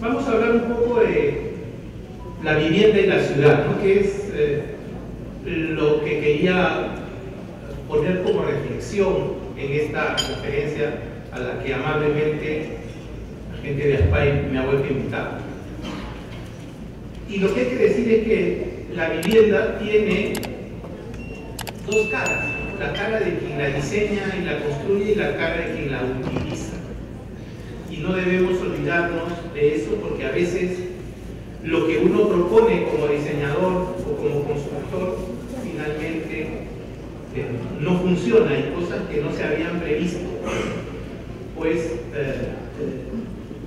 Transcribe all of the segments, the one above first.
Vamos a hablar un poco de la vivienda y la ciudad, ¿no? Que es lo que quería poner como reflexión en esta conferencia a la que amablemente la gente de ASPAI me ha vuelto a invitar. Y lo que hay que decir es que la vivienda tiene dos caras: la cara de quien la diseña y la construye y la cara de quien la utiliza. Y no debemos olvidarnos de eso, porque a veces lo que uno propone como diseñador o como constructor finalmente no funciona. Hay cosas que no se habían previsto, pues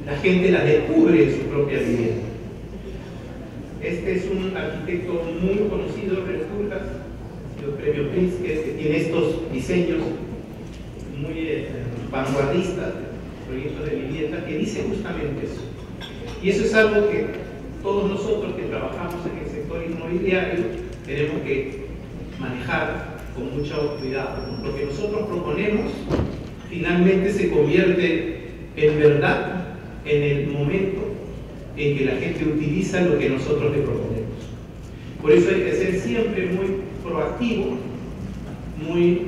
la gente las descubre en su propia vivienda. Este es un arquitecto muy conocido, René Pulgas, premio Pritzker, que tiene estos diseños muy vanguardistas, proyectos de vivienda, que dice justamente eso. Y eso es algo que todos nosotros que trabajamos en el sector inmobiliario tenemos que manejar con mucho cuidado, ¿no? Lo que nosotros proponemos finalmente se convierte en verdad en el momento en que la gente utiliza lo que nosotros le proponemos. Por eso hay que ser siempre muy proactivo, muy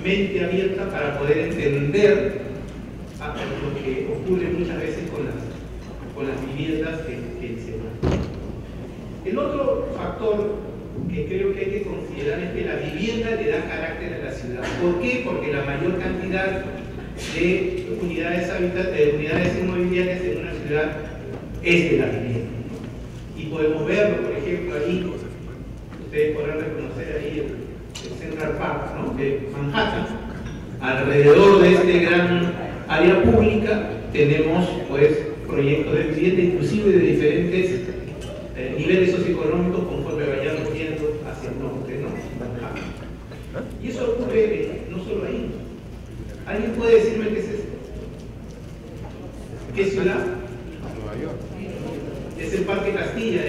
mente abierta para poder entender lo que ocurre muchas veces con las viviendas que se dan. El otro factor que creo que hay que considerar es que la vivienda le da carácter a la ciudad. ¿Por qué? Porque la mayor cantidad de unidades inmobiliarias en una ciudad es de la vivienda. Y podemos verlo, por ejemplo, ahí, ustedes podrán reconocer ahí el Central Park, ¿no?, de Manhattan. Alrededor de este gran área pública tenemos pues proyectos de vivienda, inclusive de diferentes niveles socioeconómicos, conforme vayamos viendo hacia el norte, ¿no? Manhattan. Y eso ocurre no solo ahí. ¿Alguien puede decirme qué es esto? ¿Qué ciudad? Nueva York. Es el Parque Castilla,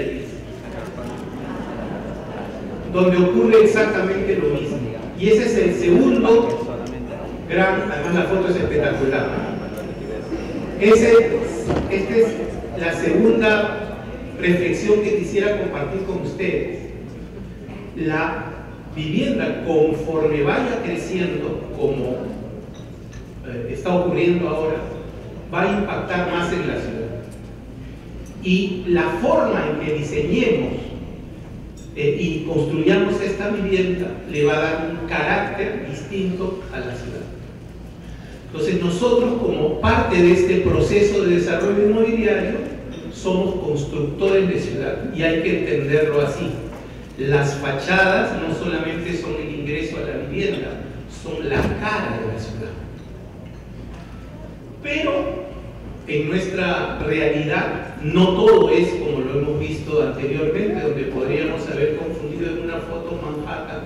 donde ocurre exactamente lo mismo. Y ese es el segundo gran, además la foto es espectacular. Esta es la segunda reflexión que quisiera compartir con ustedes. La vivienda, conforme vaya creciendo, como está ocurriendo ahora, va a impactar más en la ciudad. Y la forma en que diseñemos y construyamos esta vivienda le va a dar un carácter distinto a la ciudad. Entonces nosotros, como parte de este proceso de desarrollo inmobiliario, somos constructores de ciudad, y hay que entenderlo así. Las fachadas no solamente son el ingreso a la vivienda, son la cara de la ciudad. Pero en nuestra realidad no todo es como lo hemos visto anteriormente, donde podríamos haber confundido en una foto Manhattan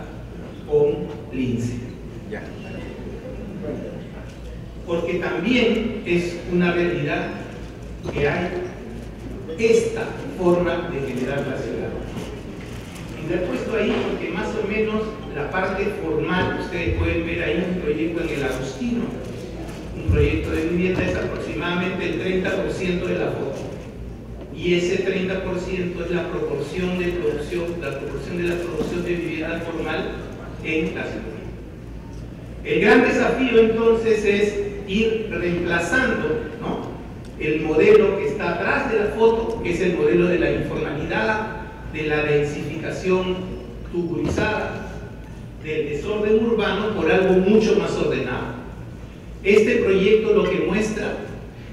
con Lince. Porque también es una realidad que hay esta forma de generar la ciudad. Y lo he puesto ahí porque más o menos la parte formal, ustedes pueden ver ahí un proyecto en el Agustino. Un proyecto de vivienda es aproximadamente el 30% de la foto. Y ese 30% es la proporción de producción, de la producción de vivienda formal en la ciudad. El gran desafío entonces es ir reemplazando, ¿no?, el modelo que está atrás de la foto, que es el modelo de la informalidad, de la densificación tuburizada, del desorden urbano, por algo mucho más ordenado. Este proyecto lo que muestra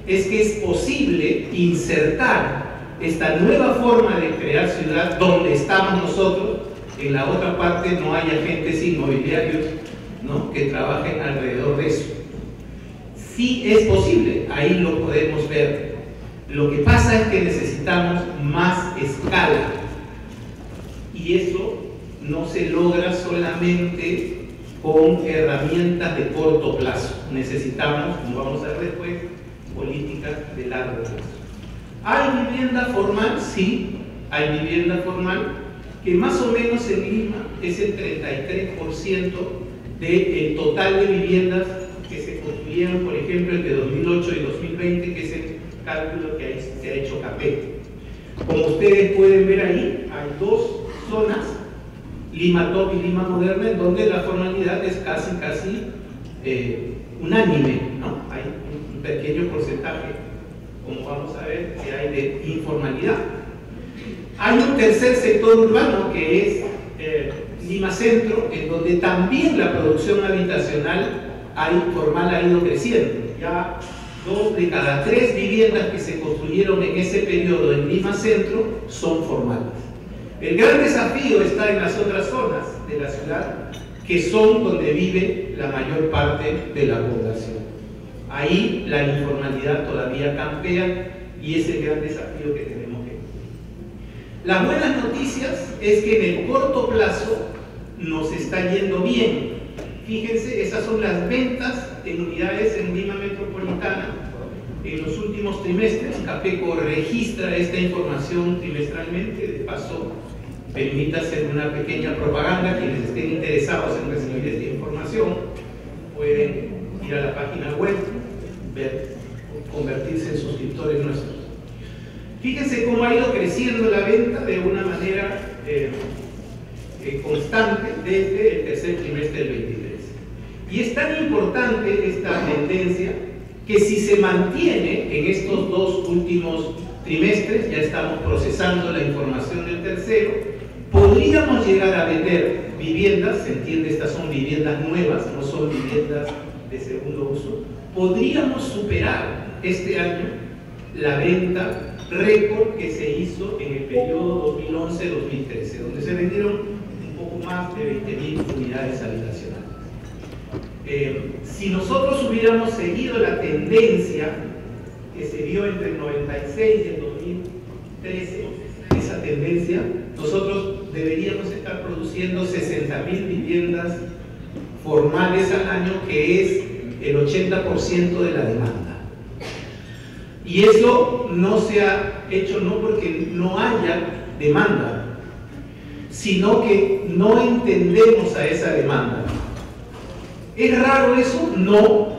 es que es posible insertar esta nueva forma de crear ciudad donde estamos nosotros. En la otra parte no hay agentes inmobiliarios, ¿no?, que trabajen alrededor de eso. Sí es posible, ahí lo podemos ver. Lo que pasa es que necesitamos más escala, y eso no se logra solamente con herramientas de corto plazo. Necesitamos, como vamos a ver después, políticas de largo plazo. ¿Hay vivienda formal? Sí, hay vivienda formal, que más o menos en Lima es el 33% del total de viviendas que se construyeron, por ejemplo, entre 2008 y 2020, que es el cálculo que se ha hecho CAPEC. Como ustedes pueden ver ahí, hay dos zonas, Lima Top y Lima Moderna, en donde la formalidad es casi unánime, ¿no? Hay un pequeño porcentaje, como vamos a ver, que hay de informalidad. Hay un tercer sector urbano que es Lima Centro, en donde también la producción habitacional formal ha ido creciendo. Ya 2 de cada 3 viviendas que se construyeron en ese periodo en Lima Centro son formales. El gran desafío está en las otras zonas de la ciudad, que son donde vive la mayor parte de la población. Ahí la informalidad todavía campea y es el gran desafío que tenemos que cumplir. Las buenas noticias es que en el corto plazo nos está yendo bien. Fíjense, esas son las ventas en unidades en Lima Metropolitana en los últimos trimestres. CAPECO registra esta información trimestralmente. De paso, permite hacer una pequeña propaganda. Quienes estén interesados en recibir esta información pueden ir a la página web, convertirse en suscriptores nuestros. Fíjense cómo ha ido creciendo la venta de una manera constante desde el tercer trimestre del 23. Y es tan importante esta tendencia que si se mantiene en estos 2 últimos trimestres, ya estamos procesando la información del tercero, podríamos llegar a vender viviendas, se entiende, estas son viviendas nuevas, no son viviendas de segundo uso, podríamos superar este año la venta récord que se hizo en el periodo 2011-2013, donde se vendieron un poco más de 20.000 unidades habitacionales. Si nosotros hubiéramos seguido la tendencia que se vio entre el 96 y el 2013, esa tendencia, nosotros deberíamos estar produciendo 60.000 viviendas formales al año, que es el 80% de la demanda. Y eso no se ha hecho no porque no haya demanda, sino que no entendemos a esa demanda. ¿Es raro eso? No,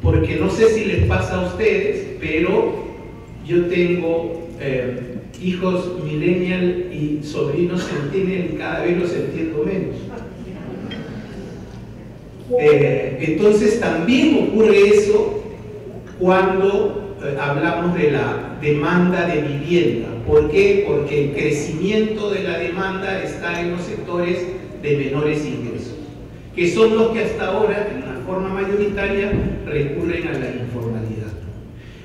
porque no sé si les pasa a ustedes, pero yo tengo hijos millennial y sobrinos centennial y cada vez los entiendo menos. Entonces también ocurre eso cuando hablamos de la demanda de vivienda. ¿Por qué? Porque el crecimiento de la demanda está en los sectores de menores ingresos, que son los que hasta ahora, en una forma mayoritaria, recurren a la informalidad.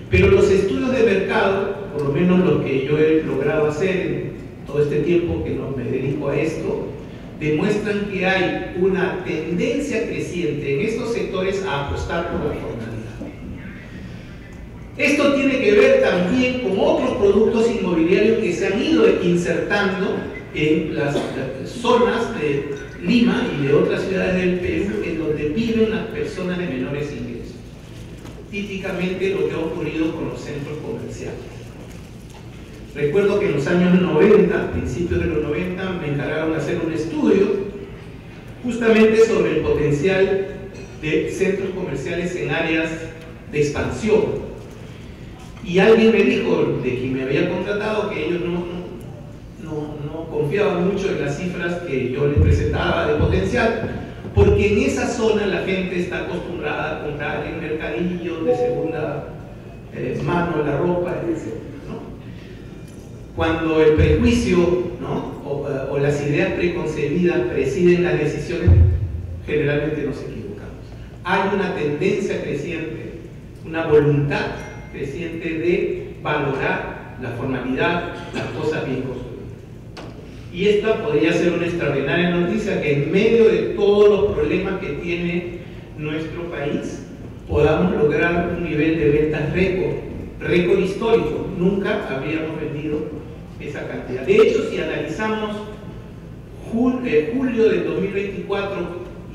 Pero los estudios de mercado, por lo menos los que yo he logrado hacer en todo este tiempo que no me dedico a esto, demuestran que hay una tendencia creciente en estos sectores a apostar por la formalidad. Esto tiene que ver también con otros productos inmobiliarios que se han ido insertando en las zonas de Lima y de otras ciudades del Perú, en donde viven las personas de menores ingresos. Típicamente lo que ha ocurrido con los centros comerciales. Recuerdo que en los años 90, principios de los 90, me encargaron de hacer un estudio justamente sobre el potencial de centros comerciales en áreas de expansión. Y alguien me dijo, de quien me había contratado, que ellos no confiaban mucho en las cifras que yo les presentaba de potencial, porque en esa zona la gente está acostumbrada a comprar en mercadillos de segunda mano la ropa, etc. Cuando el prejuicio, ¿no? o las ideas preconcebidas presiden las decisiones, generalmente nos equivocamos. Hay una tendencia creciente, una voluntad creciente de valorar la formalidad, las cosas bien construidas. Y esta podría ser una extraordinaria noticia, que en medio de todos los problemas que tiene nuestro país podamos lograr un nivel de ventas récord histórico. Nunca habíamos vendido esa cantidad. De hecho, si analizamos julio del 2024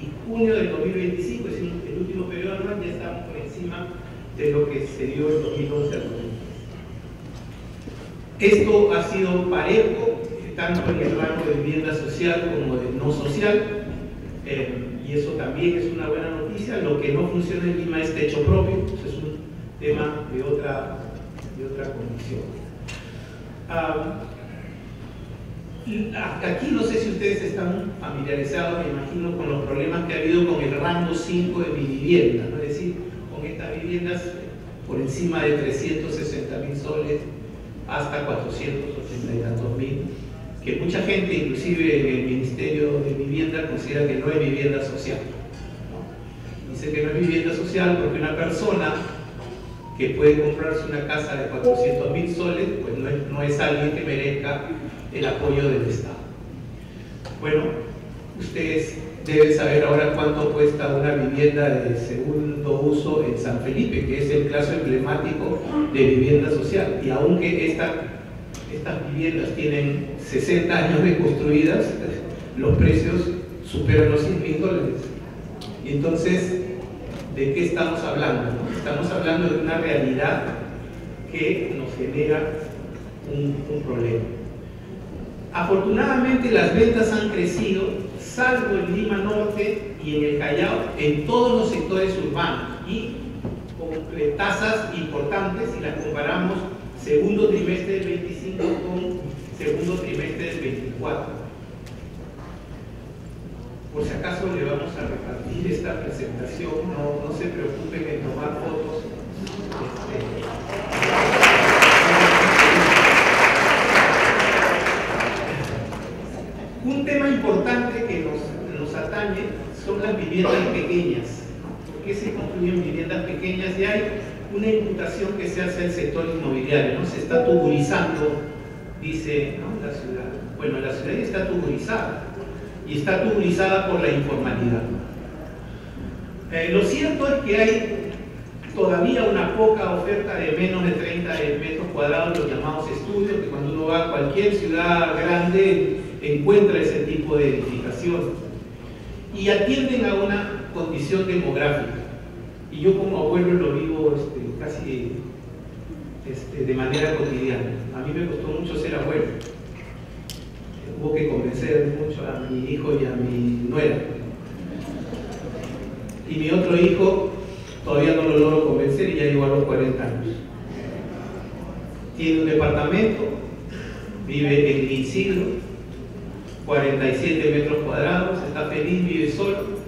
y junio del 2025, es decir, el último periodo anual, ya estamos por encima de lo que se dio en 2011 al 2013. Esto ha sido parejo, tanto en el rango de vivienda social como de no social, y eso también es una buena noticia. Lo que no funciona en Lima es techo propio, eso es un tema de otra condición. Aquí no sé si ustedes están familiarizados, me imagino, con los problemas que ha habido con el rango 5 de mi vivienda, ¿no? Es decir, con estas viviendas por encima de 360.000 soles hasta 480 y tantos mil, que mucha gente, inclusive en el Ministerio de Vivienda, considera que no es vivienda social, ¿no? Dice que no es vivienda social porque una persona que puede comprarse una casa de 400.000 soles, pues no es alguien que merezca el apoyo del Estado. Bueno, ustedes deben saber ahora cuánto cuesta una vivienda de segundo uso en San Felipe, que es el caso emblemático de vivienda social. Y aunque estas viviendas tienen 60 años de construidas, los precios superan los $100.000. Y entonces, ¿de qué estamos hablando? Estamos hablando de una realidad que nos genera un problema. Afortunadamente las ventas han crecido, salvo en Lima Norte y en el Callao, en todos los sectores urbanos y con tasas importantes si las comparamos segundo trimestre del 25 con segundo trimestre del 24. Por si acaso le vamos a repartir esta presentación, no se preocupen en tomar fotos. Un tema importante que nos atañe son las viviendas pequeñas. ¿Por qué se construyen viviendas pequeñas? Y hay una imputación que se hace al sector inmobiliario, ¿no? Se está tuburizando, dice, ¿no?, la ciudad. Bueno, la ciudad está tuburizada, y está tuburizada por la informalidad. Lo cierto es que hay todavía una poca oferta de menos de 30 metros cuadrados, los llamados estudios, que cuando uno va a cualquier ciudad grande encuentra ese tipo de edificación, y atienden a una condición demográfica. Y yo como abuelo lo vivo casi de manera cotidiana. A mí me costó mucho ser abuelo. Hubo que convencer mucho a mi hijo y a mi nuera. Y mi otro hijo todavía no lo logro convencer y ya llegó a los 40 años. Tiene un departamento, vive en el siglo, 47 metros cuadrados, está feliz, vive solo.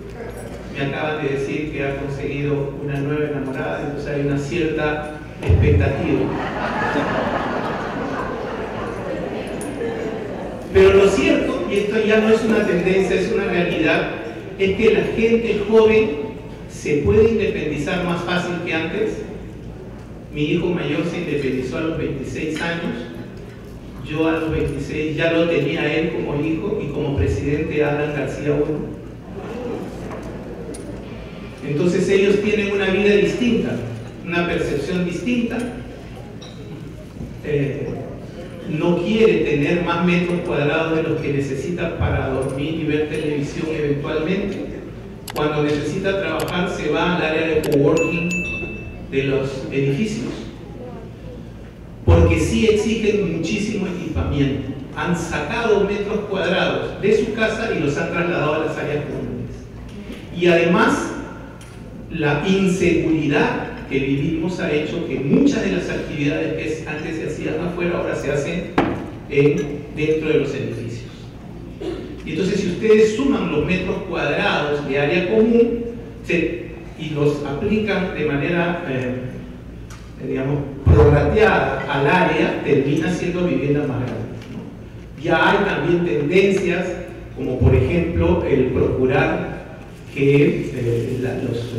Me acaban de decir que ha conseguido una nueva enamorada, entonces hay una cierta expectativa. Pero lo cierto, y esto ya no es una tendencia, es una realidad, es que la gente joven se puede independizar más fácil que antes. Mi hijo mayor se independizó a los 26 años, yo a los 26 ya lo tenía él como hijo y como presidente de Alan García I. Entonces ellos tienen una vida distinta, una percepción distinta. No quiere tener más metros cuadrados de los que necesita para dormir y ver televisión eventualmente. Cuando necesita trabajar se va al área de coworking de los edificios, porque sí exigen muchísimo equipamiento. Han sacado metros cuadrados de su casa y los han trasladado a las áreas comunes. Y además, la inseguridad que vivimos ha hecho que muchas de las actividades que antes se hacían afuera ahora se hacen dentro de los edificios. Y entonces, si ustedes suman los metros cuadrados de área común y los aplican de manera digamos prorrateada al área, termina siendo viviendas más grandes, ¿no? Ya hay también tendencias como por ejemplo el procurar que los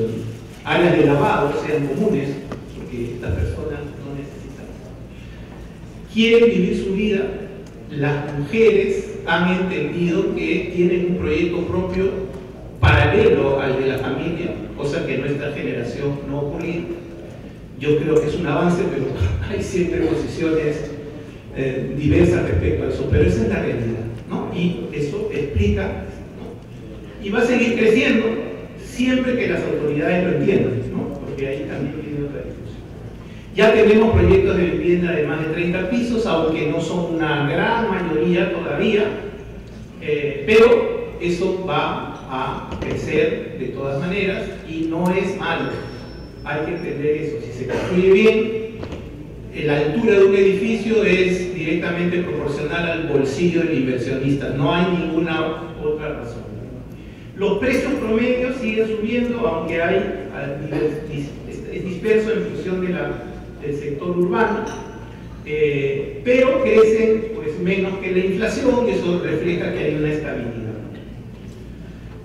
áreas de lavado sean comunes, porque estas personas no necesitan. Quieren vivir su vida. Las mujeres han entendido que tienen un proyecto propio paralelo al de la familia, cosa que en nuestra generación no ocurría. Yo creo que es un avance, pero hay siempre posiciones diversas respecto a eso, pero esa es la realidad, ¿no? Y eso explica, ¿no? Y va a seguir creciendo siempre que las autoridades lo entiendan, ¿no? Porque ahí también viene otra discusión. Ya tenemos proyectos de vivienda de más de 30 pisos, aunque no son una gran mayoría todavía, pero eso va a crecer de todas maneras y no es malo. Hay que entender eso. Si se construye bien, la altura de un edificio es directamente proporcional al bolsillo del inversionista, no hay ninguna otra razón. Los precios promedios siguen subiendo, aunque es disperso en función del sector urbano, pero crecen pues, menos que la inflación, y eso refleja que hay una estabilidad.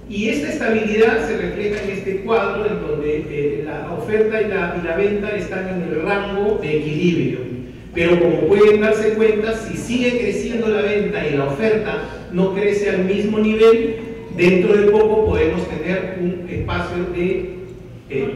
Y esta estabilidad se refleja en este cuadro en donde la oferta y la venta están en el rango de equilibrio. Pero como pueden darse cuenta, si sigue creciendo la venta y la oferta no crece al mismo nivel, dentro de poco podemos tener un espacio de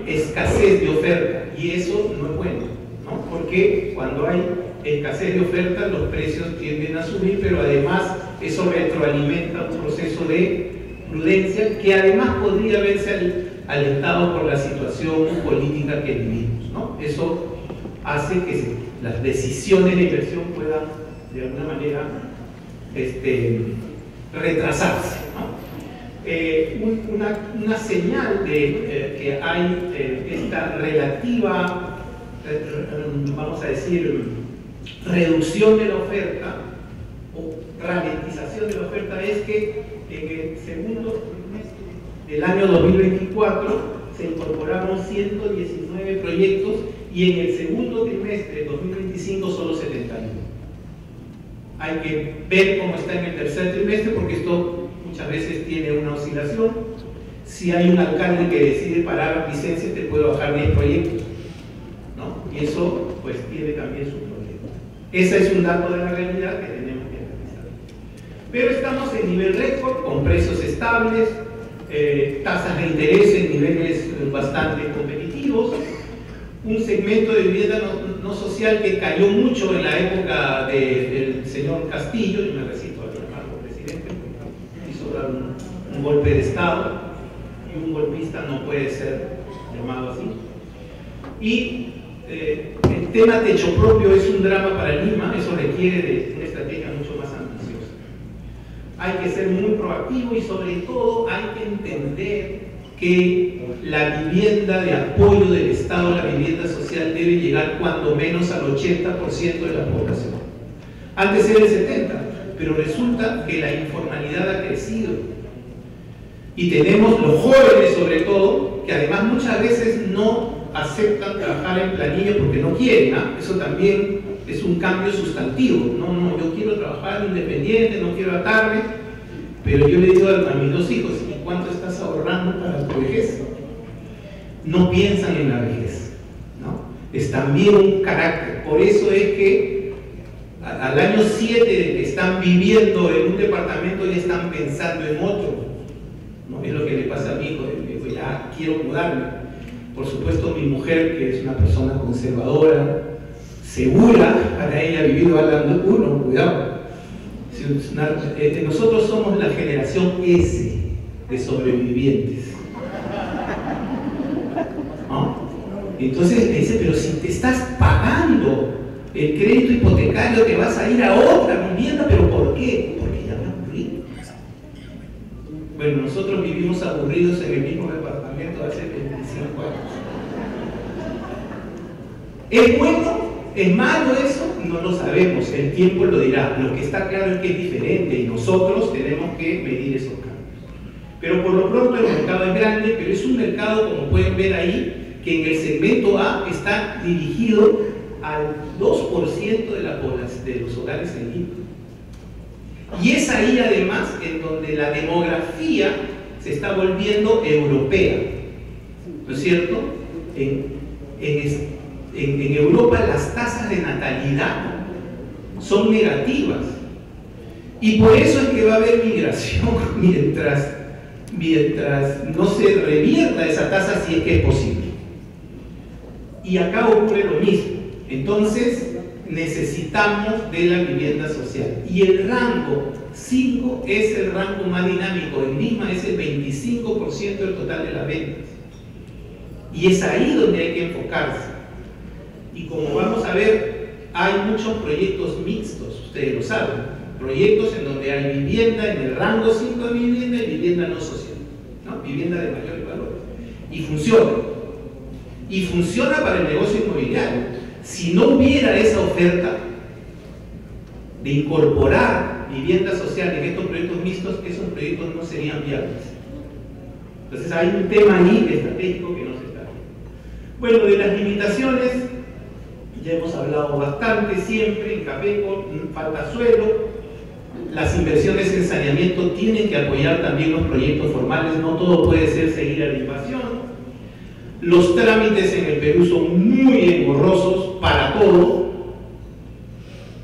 escasez de oferta. Y eso no es bueno, ¿no? Porque cuando hay escasez de oferta, los precios tienden a subir, pero además eso retroalimenta un proceso de prudencia que además podría verse alentado por la situación política que vivimos, ¿no? Eso hace que las decisiones de inversión puedan de alguna manera retrasarse, ¿no? Una señal de que hay esta relativa, vamos a decir, reducción de la oferta o ralentización de la oferta es que en el segundo trimestre del año 2024 se incorporaron 119 proyectos y en el segundo trimestre de 2025 solo 71. Hay que ver cómo está en el tercer trimestre porque esto muchas veces tiene una oscilación. Si hay un alcalde que decide parar la licencia, te puede bajar 10 proyectos, ¿no? Y eso pues tiene también su problema. Ese es un dato de la realidad que tenemos que analizar. Pero estamos en nivel récord, con precios estables, tasas de interés en niveles bastante competitivos, un segmento de vivienda no social que cayó mucho en la época del señor Castillo, y me resisto a llamarlo presidente, porque hizo dar un golpe de Estado, y un golpista no puede ser llamado así. Y el tema techo propio es un drama para Lima, eso requiere de una estrategia mucho más ambiciosa. Hay que ser muy proactivo y sobre todo hay que entender que la vivienda de apoyo del Estado, la vivienda social, debe llegar cuando menos al 80% de la población. Antes era el 70%, pero resulta que la informalidad ha crecido. Y tenemos los jóvenes sobre todo, que además muchas veces no aceptan trabajar en planilla porque no quieren, ¿eh? Eso también es un cambio sustantivo. No, yo quiero trabajar independiente, no quiero atarme, pero yo le digo a mis dos hijos, ¿y cuánto estás ahorrando para tu vejez? No piensan en la vejez, ¿no? Es también un carácter. Por eso es que al año 7 de que están viviendo en un departamento ya están pensando en otro, ¿no? Es lo que le pasa a mi hijo, digo, ya quiero mudarme. Por supuesto, mi mujer, que es una persona conservadora, segura, para ella ha vivido hablando uno, cuidado. Nosotros somos la generación S de sobrevivientes, ¿no? Entonces le dice, pero si te estás pagando el crédito hipotecario, te vas a ir a otra vivienda, ¿pero por qué? Porque ya me aburrí. Bueno, nosotros vivimos aburridos en el mismo departamento hace 25 años. ¿Es bueno? ¿Es malo eso? No lo sabemos, el tiempo lo dirá. Lo que está claro es que es diferente y nosotros tenemos que medir esos cambios. Pero por lo pronto el mercado es grande, pero es un mercado, como pueden ver ahí, que en el segmento A está dirigido al 2% de la población, de los hogares en Lima. Y es ahí además en donde la demografía se está volviendo europea, ¿no es cierto? En Europa las tasas de natalidad son negativas y por eso es que va a haber migración mientras no se revierta esa tasa, si es que es posible. Y acá ocurre lo mismo. Entonces necesitamos de la vivienda social y el rango 5 es el rango más dinámico. En Lima es el 25% del total de las ventas y es ahí donde hay que enfocarse. Y como vamos a ver, hay muchos proyectos mixtos, ustedes lo saben, proyectos en donde hay vivienda en el rango 5 de vivienda y vivienda no social, ¿no? Vivienda de mayor valor. Y funciona para el negocio inmobiliario, Si no hubiera esa oferta de incorporar vivienda social en estos proyectos mixtos, esos proyectos no serían viables. Entonces hay un tema ahí estratégico que no se está viendo. Bueno, de las limitaciones ya hemos hablado bastante siempre. En Capeco falta suelo, las inversiones en saneamiento tienen que apoyar también los proyectos formales, no todo puede ser seguir a la invasión. Los trámites en el Perú son muy engorrosos para todo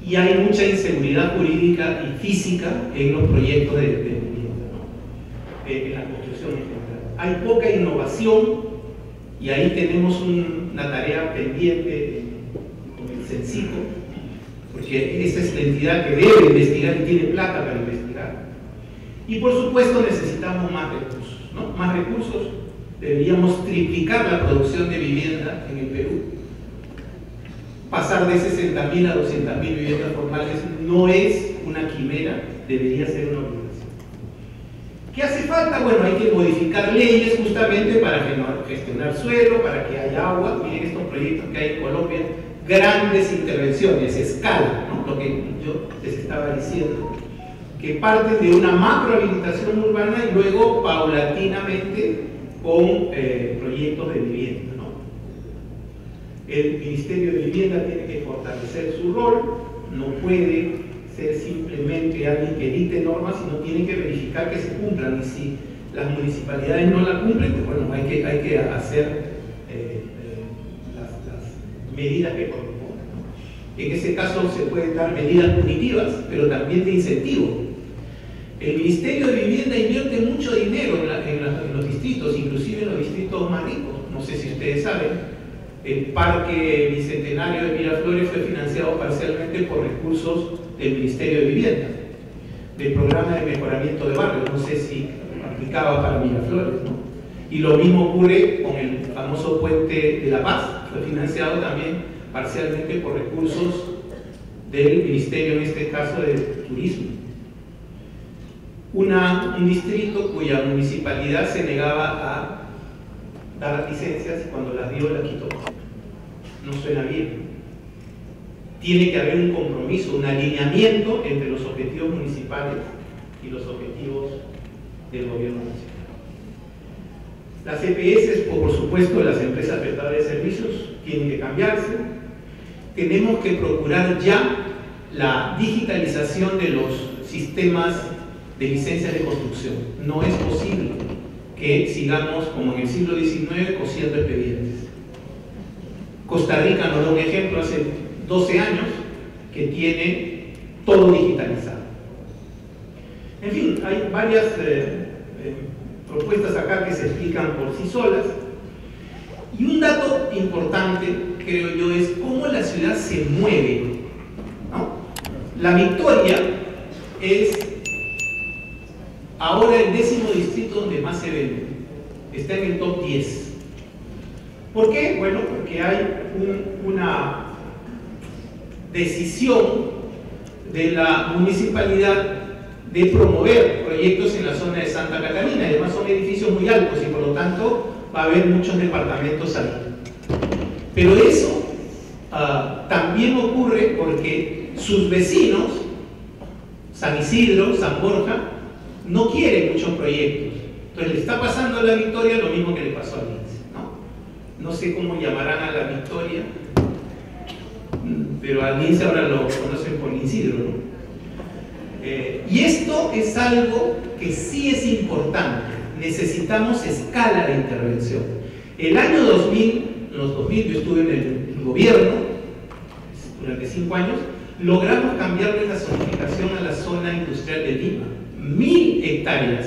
y hay mucha inseguridad jurídica y física en los proyectos de vivienda, ¿no? En la construcción en general. Hay poca innovación y ahí tenemos una tarea pendiente con el CENSICO, porque esa es la entidad que debe investigar y tiene plata para investigar. Y por supuesto necesitamos más recursos, ¿no? Más recursos. Deberíamos triplicar la producción de vivienda en el Perú. Pasar de 60.000 a 200.000 viviendas formales no es una quimera, debería ser una obligación. ¿Qué hace falta? Bueno, hay que modificar leyes justamente para gestionar suelo, para que haya agua. Miren estos proyectos que hay en Colombia, grandes intervenciones, escala, ¿no? Lo que yo les estaba diciendo, que parten de una macrohabilitación urbana y luego paulatinamente con proyectos de vivienda, ¿no? El Ministerio de Vivienda tiene que fortalecer su rol, no puede ser simplemente alguien que dicte normas, sino tiene que verificar que se cumplan, y si las municipalidades no la cumplen, pues bueno, hay que hacer las medidas que corresponden, ¿no? En ese caso se pueden dar medidas punitivas, pero también de incentivo. El Ministerio de Vivienda invierte mucho dinero en los distritos, inclusive en los distritos más ricos. No sé si ustedes saben, el Parque Bicentenario de Miraflores fue financiado parcialmente por recursos del Ministerio de Vivienda, del programa de mejoramiento de barrios. No sé si aplicaba para Miraflores, ¿no? Y lo mismo ocurre con el famoso Puente de la Paz, fue financiado también parcialmente por recursos del Ministerio, en este caso de Turismo. Un distrito cuya municipalidad se negaba a dar licencias y cuando las dio, las quitó. No suena bien. Tiene que haber un compromiso, un alineamiento entre los objetivos municipales y los objetivos del gobierno nacional. Las EPS, o por supuesto las empresas prestadoras de servicios, tienen que cambiarse. Tenemos que procurar ya la digitalización de los sistemas de licencias de construcción. No es posible que sigamos como en el siglo XIX cosiendo expedientes. Costa Rica nos da un ejemplo hace 12 años que tiene todo digitalizado. En fin, hay varias propuestas acá que se explican por sí solas. Y un dato importante, creo yo, es cómo la ciudad se mueve, ¿no? La Victoria es ahora el 10º distrito donde más se vende, está en el top 10. ¿Por qué? Bueno, porque hay una decisión de la municipalidad de promover proyectos en la zona de Santa Catarina. Además son edificios muy altos y por lo tanto va a haber muchos departamentos ahí. Pero eso también ocurre porque sus vecinos, San Isidro, San Borja, no quieren muchos proyectos. Entonces le está pasando a la Victoria lo mismo que le pasó a Lince, ¿no? No sé cómo llamarán a la Victoria, pero a Lince ahora lo conocen por Isidro, ¿no? Y esto es algo que sí es importante. Necesitamos escala de intervención. El año 2000, en los 2000 yo estuve en el gobierno durante 5 años, logramos cambiarle la zonificación a la zona industrial de Lima. 1000 hectáreas,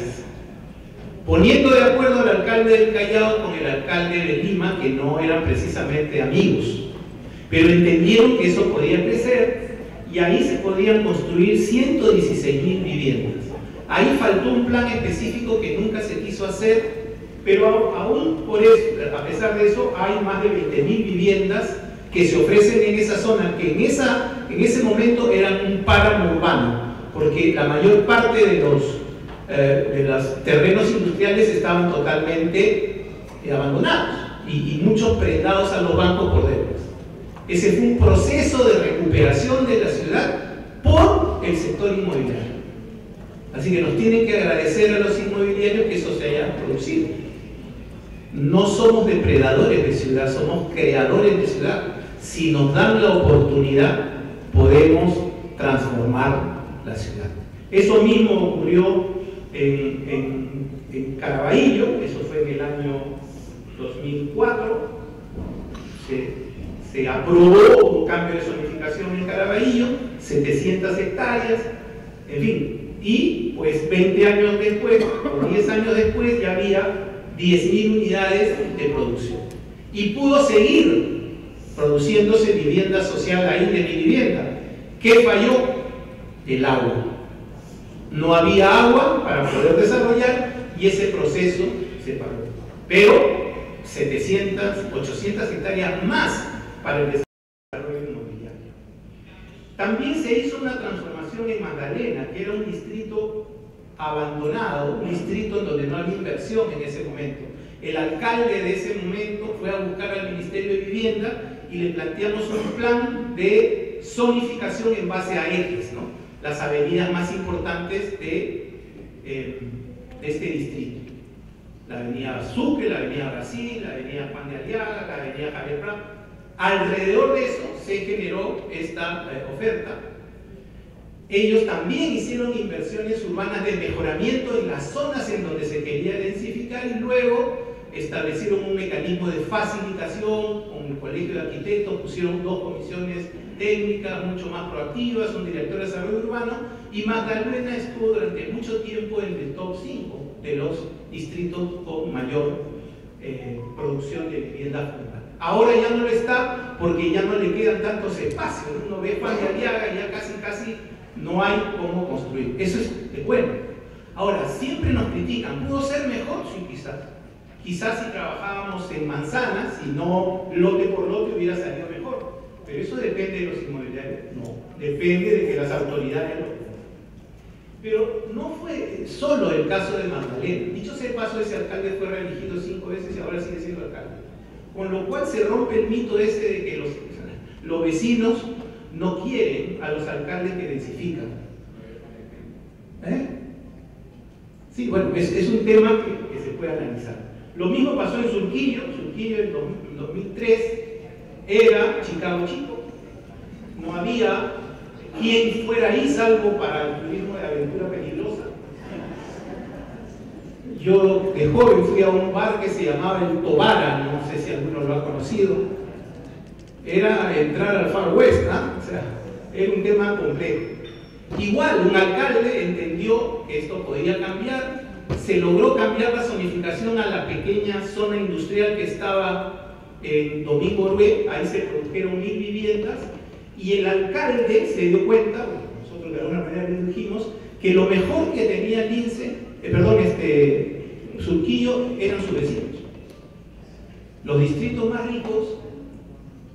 poniendo de acuerdo al alcalde del Callao con el alcalde de Lima, que no eran precisamente amigos, pero entendieron que eso podía crecer y ahí se podían construir 116.000 viviendas. Ahí faltó un plan específico que nunca se quiso hacer, pero aún por eso, a pesar de eso, hay más de 20.000 viviendas que se ofrecen en esa zona, que en ese momento eran un páramo urbano, porque la mayor parte de los terrenos industriales estaban totalmente abandonados y muchos prendados a los bancos por deudas. Ese fue un proceso de recuperación de la ciudad por el sector inmobiliario. Así que nos tienen que agradecer a los inmobiliarios que eso se haya producido. No somos depredadores de ciudad, somos creadores de ciudad. Si nos dan la oportunidad, podemos transformar la ciudad. Eso mismo ocurrió en Caraballo, eso fue en el año 2004. Se aprobó un cambio de zonificación en Caraballo, 700 hectáreas, en fin. Y pues 20 años después, o 10 años después, ya había 10.000 unidades de producción. Y pudo seguir produciéndose vivienda social ahí de mi vivienda. ¿Qué falló? El agua. No había agua para poder desarrollar y ese proceso se paró. Pero 700, 800 hectáreas más para el desarrollo inmobiliario. También se hizo una transformación en Magdalena, que era un distrito abandonado, un distrito en donde no había inversión en ese momento. El alcalde de ese momento fue a buscar al Ministerio de Vivienda y le planteamos un plan de zonificación en base a ejes, ¿no? Las avenidas más importantes de este distrito. La avenida Sucre, la avenida Brasil, la avenida Juan de Aliaga, la avenida Javier Prat. Alrededor de eso se generó esta oferta. Ellos también hicieron inversiones urbanas de mejoramiento en las zonas en donde se quería densificar y luego establecieron un mecanismo de facilitación con el Colegio de Arquitectos, pusieron 2 comisiones técnicas mucho más proactivas, un director de desarrollo urbano, y Magdalena estuvo durante mucho tiempo en el top 5 de los distritos con mayor producción de vivienda urbana. Ahora ya no lo está porque ya no le quedan tantos espacios. Uno ve Juan de Aliaga y ya casi no hay cómo construir. Eso es bueno. Ahora, siempre nos critican, ¿pudo ser mejor? Sí, quizás. Quizás si trabajábamos en manzanas y no lote por lote hubiera salido mejor. Pero eso depende de los inmobiliarios. No, depende de que las autoridades lo hagan. Pero no fue solo el caso de Magdalena. Dicho sea de paso, ese alcalde fue reelegido 5 veces y ahora sigue siendo alcalde. Con lo cual se rompe el mito ese de que los vecinos no quieren a los alcaldes que densifican. Sí, bueno, es un tema que se puede analizar. Lo mismo pasó en Surquillo. Surquillo en 2003 era Chicago chico. No había quien fuera ahí salvo para el turismo de aventura peligrosa. Yo de joven fui a un bar que se llamaba el Tobara, no sé si alguno lo ha conocido. Era entrar al Far West, ¿no? O sea, era un tema complejo. Igual, un alcalde entendió que esto podía cambiar, se logró cambiar la zonificación a la pequeña zona industrial que estaba en Domingo Orue, ahí se produjeron 1000 viviendas, y el alcalde se dio cuenta, bueno, nosotros de alguna manera le dijimos, que lo mejor que tenía Surquillo eran sus vecinos. Los distritos más ricos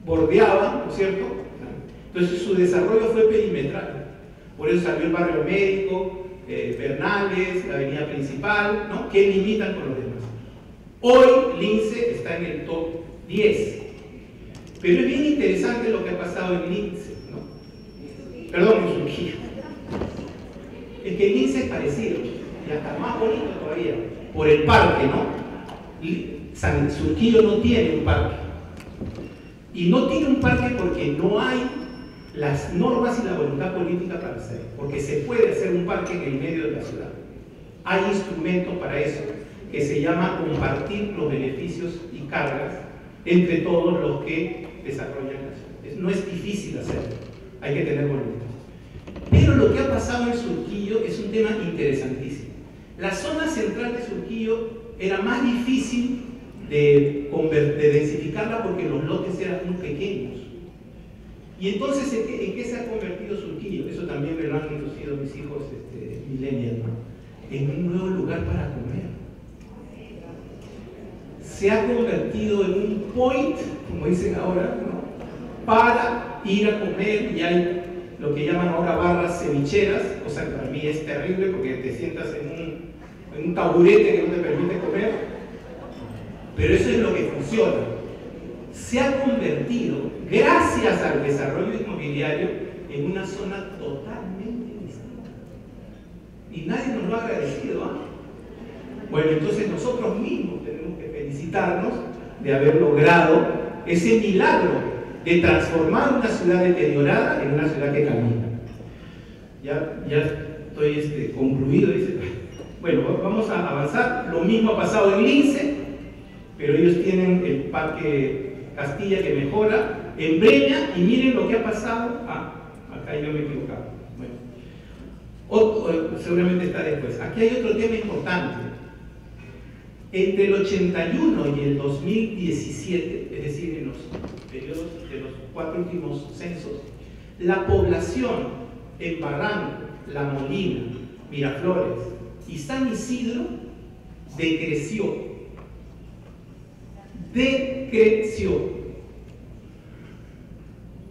bordeaban, ¿no es cierto? Entonces su desarrollo fue perimetral. Por eso salió el barrio médico, Bernales, la avenida principal, ¿no? Que limitan con los demás. Hoy Lince está en el top 10. Pero es bien interesante lo que ha pasado en Lince, ¿no? Perdón, en Surquillo. Es que Lince es parecido, y hasta más bonito todavía, por el parque, ¿no? Surquillo no tiene un parque. Y no tiene un parque porque no hay las normas y la voluntad política para hacerlo, porque se puede hacer un parque en el medio de la ciudad. Hay instrumentos para eso, que se llama compartir los beneficios y cargas entre todos los que desarrollan la ciudad. No es difícil hacerlo, hay que tener voluntad. Pero lo que ha pasado en Surquillo es un tema interesantísimo. La zona central de Surquillo era más difícil de densificarla porque los lotes eran muy pequeños. Y entonces, ¿en qué se ha convertido Surquillo? Eso también me lo han introducido mis hijos millennials, ¿no? En un nuevo lugar para comer. Se ha convertido en un point, como dicen ahora, ¿no? Para ir a comer, y hay lo que llaman ahora barras cevicheras, cosa que para mí es terrible porque te sientas en un taburete que no te permite comer, pero eso es lo que funciona. se ha convertido, gracias al desarrollo inmobiliario, en una zona totalmente distinta. Y nadie nos lo ha agradecido, ¿eh? Bueno, entonces nosotros mismos tenemos que felicitarnos de haber logrado ese milagro de transformar una ciudad deteriorada en una ciudad que camina. Ya estoy concluido. Dice. Bueno, vamos a avanzar. Lo mismo ha pasado en Lince, pero ellos tienen el Parque Castilla que mejora, en Breña, y miren lo que ha pasado. Acá yo me he equivocado. Bueno, seguramente está después. Aquí hay otro tema importante. Entre el 81 y el 2017, es decir, en los periodos de los 4 últimos censos, la población en Barranco, La Molina, Miraflores y San Isidro decreció.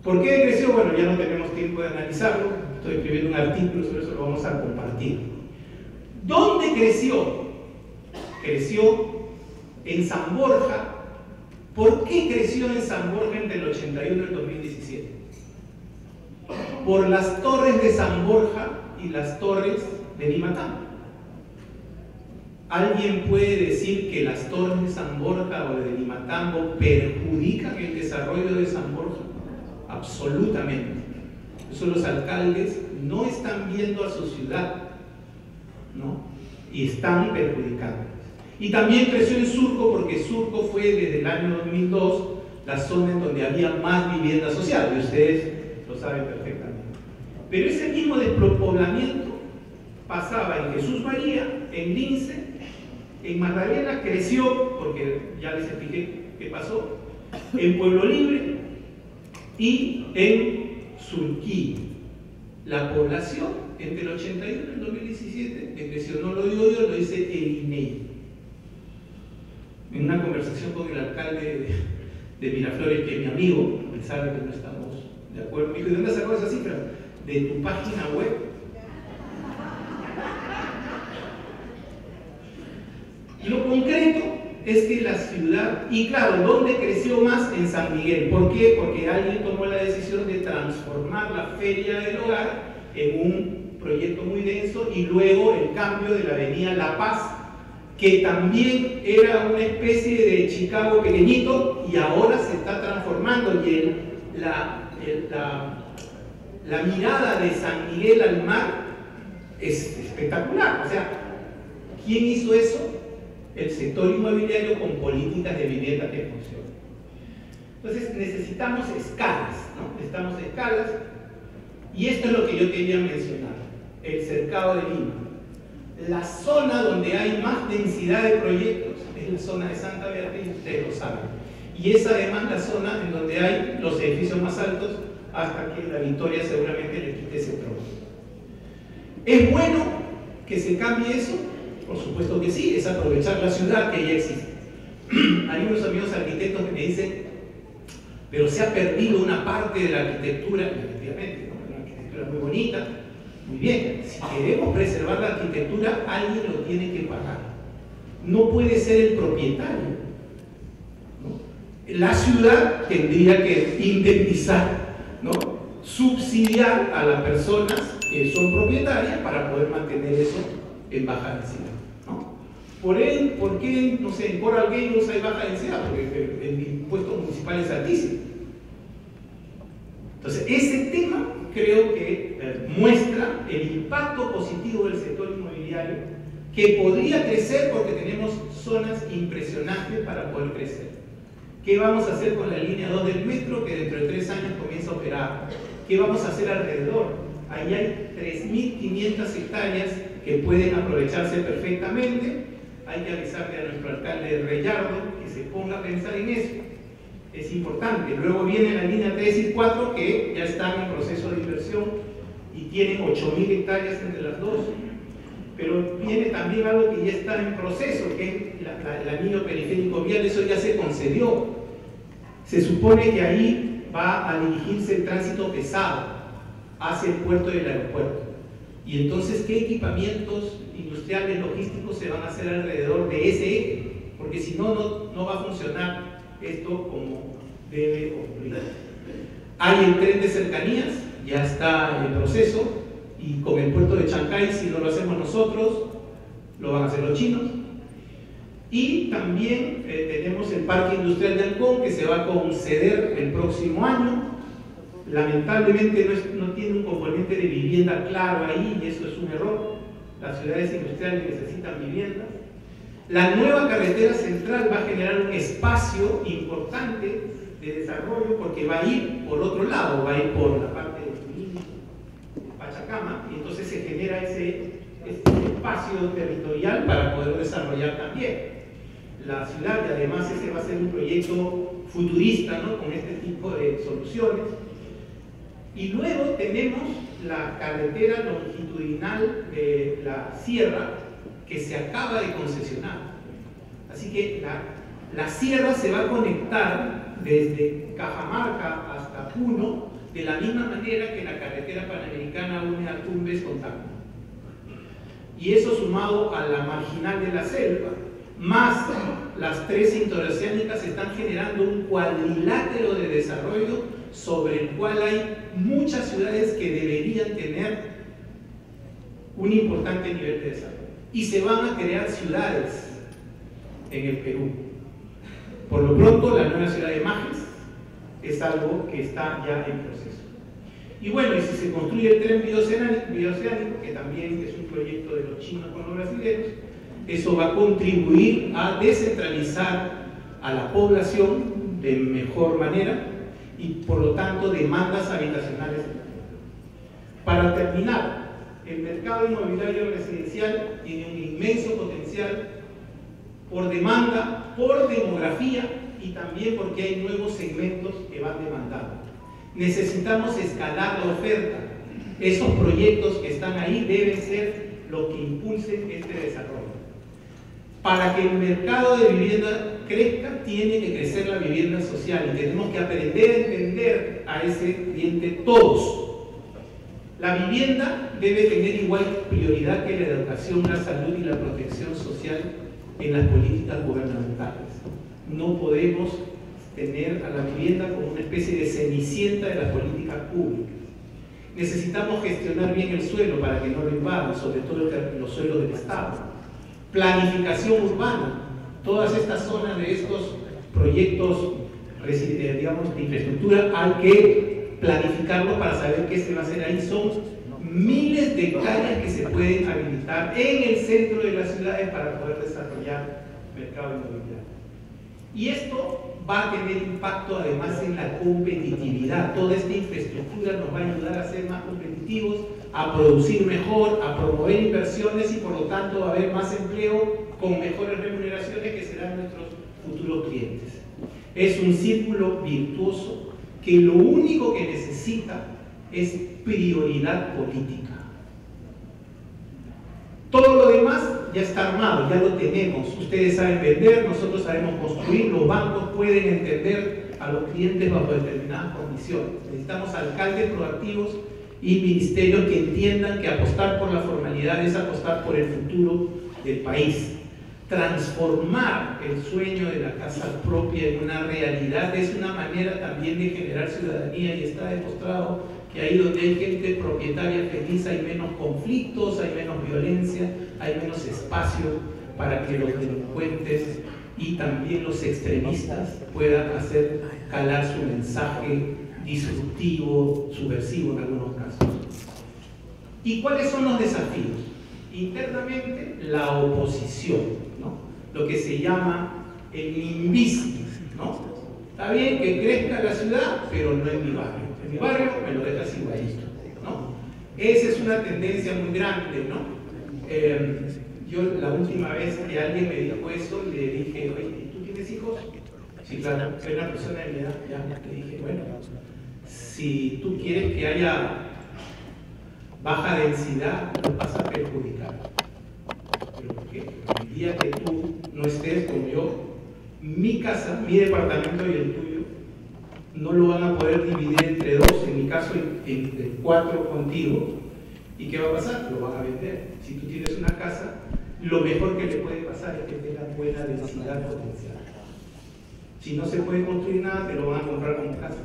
¿Por qué decreció? Bueno, ya no tenemos tiempo de analizarlo. Estoy escribiendo un artículo sobre eso, lo vamos a compartir. ¿Dónde creció? Creció en San Borja. ¿Por qué creció en San Borja entre el 81 y el 2017? Por las torres de San Borja y las torres de Limatambo. ¿Alguien puede decir que las torres de San Borja o de Limatambo perjudican el desarrollo de San Borja? Absolutamente. Eso los alcaldes no están viendo a su ciudad, ¿no? Y están perjudicando. Y también creció en Surco, porque Surco fue desde el año 2002 la zona en donde había más vivienda social, y ustedes lo saben perfectamente. Pero ese mismo despoblamiento pasaba en Jesús María, en Lince, en Magdalena creció, porque ya les expliqué qué pasó, en Pueblo Libre y en Surquí. La población entre el 81 y el 2017 creció, no lo digo yo, lo dice el INEI. En una conversación con el alcalde de Miraflores, que es mi amigo, a pesar de que no estamos de acuerdo, me dijo: ¿de dónde sacó esa cifra? De tu página web. Y lo concreto es que la ciudad, y claro, ¿dónde creció más? En San Miguel. ¿Por qué? Porque alguien tomó la decisión de transformar la Feria del Hogar en un proyecto muy denso, y luego el cambio de la avenida La Paz, que también era una especie de Chicago pequeñito, y ahora se está transformando, y la mirada de San Miguel al mar es espectacular. O sea, ¿quién hizo eso? El sector inmobiliario, con políticas de vivienda que funcionen. Entonces necesitamos escalas, ¿no? Necesitamos escalas, y esto es lo que yo quería mencionar: el cercado de Lima. La zona donde hay más densidad de proyectos es la zona de Santa Beatriz, ustedes lo saben, y es además la zona en donde hay los edificios más altos, hasta que la Victoria seguramente le quite ese trono. ¿Es bueno que se cambie eso? Por supuesto que sí, es aprovechar la ciudad que ya existe. Hay unos amigos arquitectos que me dicen: pero se ha perdido una parte de la arquitectura. Efectivamente, ¿no? Una arquitectura muy bonita, muy bien. Si queremos preservar la arquitectura, alguien lo tiene que pagar. No puede ser el propietario, ¿no? La ciudad tendría que indemnizar, ¿no? Subsidiar a las personas que son propietarias para poder mantener eso en baja densidad, ¿no? ¿Por qué, no sé, en Coral Gables hay baja densidad? Porque el impuesto municipal es altísimo. Entonces, ese tema creo que muestra el impacto positivo del sector inmobiliario, que podría crecer porque tenemos zonas impresionantes para poder crecer. ¿Qué vamos a hacer con la línea 2 del metro, que dentro de 3 años comienza a operar? ¿Qué vamos a hacer alrededor? Ahí hay 3.500 hectáreas que pueden aprovecharse perfectamente. Hay que avisarle a nuestro alcalde Reyardo que se ponga a pensar en eso. Es importante. Luego viene la línea 3 y 4, que ya están en proceso de inversión y tienen 8.000 hectáreas entre las dos. Pero viene también algo que ya está en proceso, que es el anillo periférico vial. Eso ya se concedió. Se supone que ahí va a dirigirse el tránsito pesado hacia el puerto y el aeropuerto. Y entonces, ¿qué equipamientos industriales, logísticos se van a hacer alrededor de ese eje? Porque si no, no va a funcionar esto debe cumplir. Hay el tren de cercanías, ya está en proceso, y con el puerto de Chancay, si no lo hacemos nosotros, lo van a hacer los chinos. Y también tenemos el Parque Industrial de Ancón, que se va a conceder el próximo año. Lamentablemente no tiene un componente de vivienda claro ahí, y eso es un error. Las ciudades industriales necesitan viviendas. La nueva carretera central va a generar un espacio importante de desarrollo, porque va a ir por otro lado, va a ir por la parte de Junín, de Pachacama, y entonces se genera ese espacio territorial para poder desarrollar también la ciudad, y además ese va a ser un proyecto futurista, ¿no?, con este tipo de soluciones. Y luego tenemos la carretera longitudinal de la sierra, que se acaba de concesionar. Así que la sierra se va a conectar desde Cajamarca hasta Puno de la misma manera que la carretera panamericana une a Tumbes con Tacna. Y eso sumado a la marginal de la selva, más las tres interoceánicas, están generando un cuadrilátero de desarrollo sobre el cual hay muchas ciudades que deberían tener un importante nivel de desarrollo. Y se van a crear ciudades en el Perú. Por lo pronto, la nueva ciudad de Majes es algo que está ya en proceso. Y bueno, y si se construye el tren bioceánico, que también es un proyecto de los chinos con los brasileños, eso va a contribuir a descentralizar a la población de mejor manera y por lo tanto demandas habitacionales. Para terminar, el mercado inmobiliario residencial tiene un inmenso potencial por demanda, por demografía y también porque hay nuevos segmentos que van demandando. Necesitamos escalar la oferta. Esos proyectos que están ahí deben ser los que impulsen este desarrollo. Para que el mercado de vivienda crezca, tiene que crecer la vivienda social y tenemos que aprender a entender a ese cliente todos. La vivienda debe tener igual prioridad que la educación, la salud y la protección social en las políticas gubernamentales. No podemos tener a la vivienda como una especie de cenicienta de las políticas públicas. Necesitamos gestionar bien el suelo para que no lo invadan, sobre todo los suelos del Estado. Planificación urbana. Todas estas zonas de estos proyectos, digamos, de infraestructura, hay que planificarlo para saber qué se va a hacer ahí. Son miles de hectáreas que se pueden habilitar en el centro de las ciudades para poder desarrollar mercado inmobiliario. Y esto va a tener impacto además en la competitividad. Toda esta infraestructura nos va a ayudar a ser más competitivos, a producir mejor, a promover inversiones y por lo tanto va a haber más empleo con mejores remuneraciones que serán nuestros futuros clientes. Es un círculo virtuoso que lo único que necesita es prioridad política. Todo lo demás ya está armado, ya lo tenemos. Ustedes saben vender, nosotros sabemos construir, los bancos pueden entender a los clientes bajo determinadas condiciones. Necesitamos alcaldes proactivos y ministerios que entiendan que apostar por la formalidad es apostar por el futuro del país. Transformar el sueño de la casa propia en una realidad es una manera también de generar ciudadanía y está demostrado que ahí donde hay gente propietaria feliz hay menos conflictos, hay menos violencia, hay menos espacio para que los delincuentes y también los extremistas puedan hacer calar su mensaje disruptivo, subversivo en algunos casos. ¿Y cuáles son los desafíos? Internamente, la oposición, ¿no? Lo que se llama el nimbismo, ¿no? Está bien que crezca la ciudad, pero no en mi barrio. En mi barrio me lo dejas igualito, ¿no? Esa es una tendencia muy grande, ¿no? Yo la última vez que alguien me dijo eso, le dije, oye, ¿tú tienes hijos? Sí, claro, soy una persona de mi edad. Ya, le dije, bueno, si tú quieres que haya baja densidad, no vas a perjudicar. ¿Pero por qué? El día que tú no estés como yo, mi casa, mi departamento y el tuyo, no lo van a poder dividir entre dos, en mi caso entre cuatro contigo. ¿Y qué va a pasar? Lo van a vender. Si tú tienes una casa, lo mejor que le puede pasar es que tenga buena densidad potencial. Si no se puede construir nada, te lo van a comprar como casa.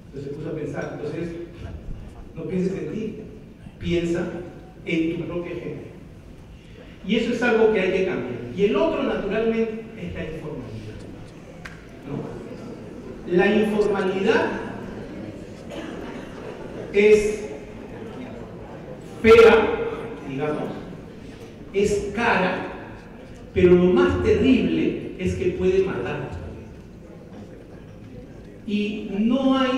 Entonces se puso a pensar, entonces no pienses en ti, piensa en tu propia gente. Y eso es algo que hay que cambiar. Y el otro, naturalmente, es la informalidad, ¿no? La informalidad es fea, digamos, es cara, pero lo más terrible es que puede matar. Y no hay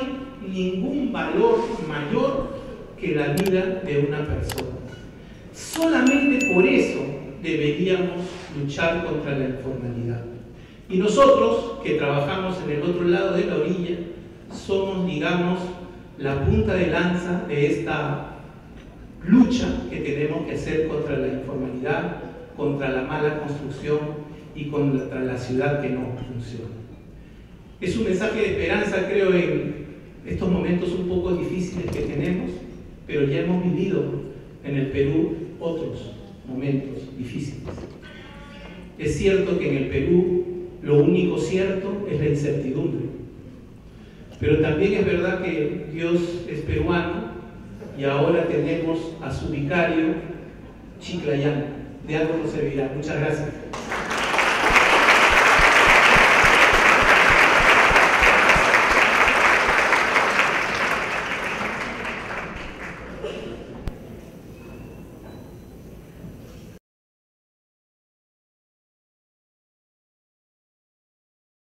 ningún valor mayor que la vida de una persona. Solamente por eso deberíamos luchar contra la informalidad. Y nosotros, que trabajamos en el otro lado de la orilla, somos, digamos, la punta de lanza de esta lucha que tenemos que hacer contra la informalidad, contra la mala construcción y contra la ciudad que no funciona. Es un mensaje de esperanza, creo, en estos momentos un poco difíciles que tenemos, pero ya hemos vivido en el Perú otros momentos difíciles. Es cierto que en el Perú lo único cierto es la incertidumbre, pero también es verdad que Dios es peruano y ahora tenemos a su vicario Chiclayán. De algo nos servirá. Muchas gracias.